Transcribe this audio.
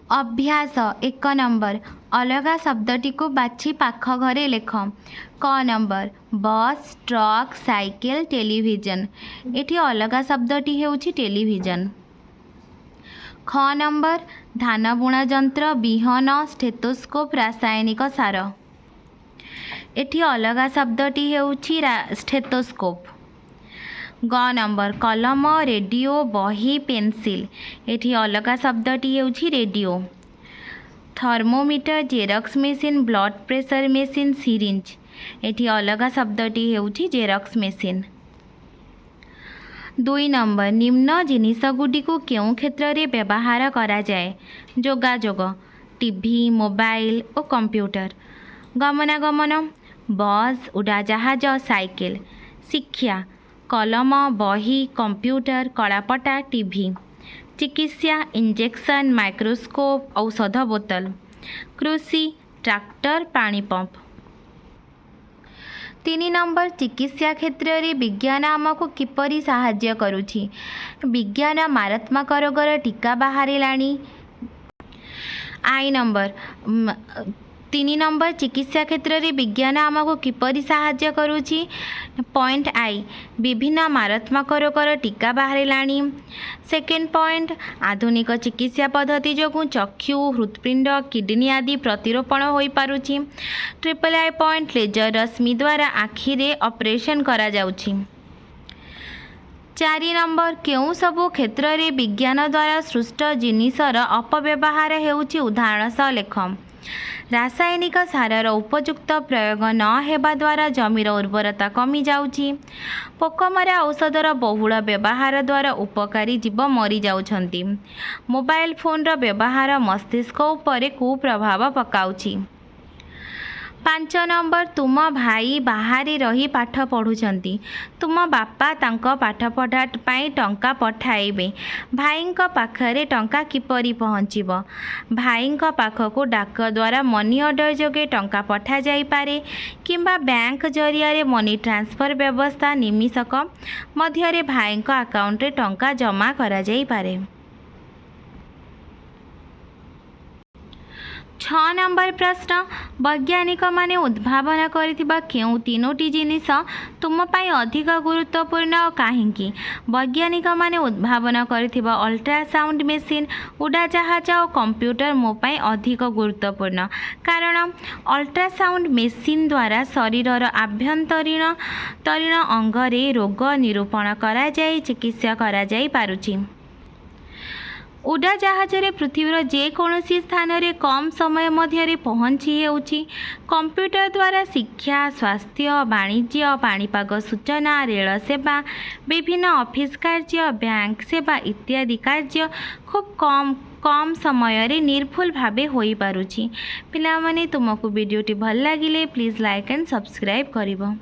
अभ्यास 1 नंबर अलगा शब्दटी को बाछि पाख घरे लेख। क number bus truck cycle television. एठी अलगा शब्दटी हेउछि टेलीविजन। ख नंबर धान बुणा यंत्र बिहन स्टेथोस्कोप रासायनिक सार। एठी अलगा शब्दटी हेउछि स्टेथोस्कोप। ग नंबर कलम रेडियो बही पेंसिल। एठी अलगा शब्दटी हेउछि radio. Thermometer xerox machine blood pressure machine syringe. एठी अलगा शब्दटी हेउछि जेरक्स मेसिन। 2 नंबर निम्न जिनिसगुड़िक केउं क्षेत्र रे व्यवहार करा जाए? जोगाजोग टीवी मोबाइल और कंप्यूटर। गमनागमन बस उड़ाजहाज साइकेल। शिक्षा कलम बही कंप्यूटर कलापटा टीवी। चिकित्सा इंजेक्शन माइक्रोस्कोप औषध बोतल। कृषि ट्रैक्टर पानी पंप। 3 नंबर चिकित्सा क्षेत्र रे विज्ञान आमको किपरि साहाय्य करुछि? विज्ञान मारात्मक रोगर टीका बाहरिलाणी। आई नंबर 3 नंबर चिकित्सा क्षेत्र रे विज्ञान आमको किपरि साहाय्य करुछि? पॉइंट आई विभिन्न मारात्मक रोगर टीका बाहरिलाणी। सेकेंड पॉइंट आधुनिक चिकित्सा पद्धति जो चक्षु हृत्पिंड किडनी आदि प्रतिरोपण हो पारुछि। ट्रिपल आई पॉइंट लेजर रश्मि द्वारा आखिरे ऑपरेशन करा जाउछि। 4 नंबर केउं सबु क्षेत्र रे विज्ञान द्वारा सृष्ट जिनिसर अपव्यवहार हेउछि उदाहरण सह लेख। रासायनिक सारर उपयुक्त प्रयोग न हेबा द्वारा जमीर उर्वरता कमी जाउछि। पोकमरा औषधर बहुल व्यवहार द्वारा उपकारी जीव मरी जाउछन्ति। मोबाइल फोन रो व्यवहार मस्तिष्क उपरे कुप्रभाव पकाउछि। 5 नंबर तुम भाई बाहरी रही पाठ पढ़ुछन्ति। तुम बापा तांको पाठ पढ़ा पाई टंका पठाइबे। भाईंको पाखरे टंका किपरि पहुँचिबो? भाईंको पाखको डाक द्वारा मनी ऑर्डर जोगे टंका पठा जाई पारे किंबा बैंक जरिया रे मनी ट्रांसफर व्यवस्था निमिषक मध्यरे भाईंको अकाउंट रे टंका जमा करा जाई पारे। 6 नंबर प्रश्न वैज्ञानिक माने उद्भावना करिथिबा केउं तीनोटी जिनिस तुम पाई अधिक गुरुत्वपूर्ण और काहेकि? वैज्ञानिक माने उद्भावना करिथिबा अल्ट्रासाउंड मेसिन उड़ाजहाज और कंप्यूटर मो पाई अधिक गुरुत्वपूर्ण कारण अल्ट्रासाउंड मेसिन द्वारा शरीरर आभ्यंतरीण अंगरे रोग निरूपण करा जाय चिकित्सा करा जाय पारुछि। उड़ाजहाज रे पृथ्वीर जेकोसी स्थान रे कम समय मध्य पहुँची हेउछि। कंप्यूटर द्वारा शिक्षा स्वास्थ्य वाणिज्य पाणीपाग सूचना रेल सेवा विभिन्न ऑफिस कार्य बैंक सेवा इत्यादि कार्य खूब कम समय रे निर्भुल भावे होई पारुछि। पिला माने तुमको वीडियोटी भल लागिले प्लीज लाइक एंड सब्सक्राइब करिवो।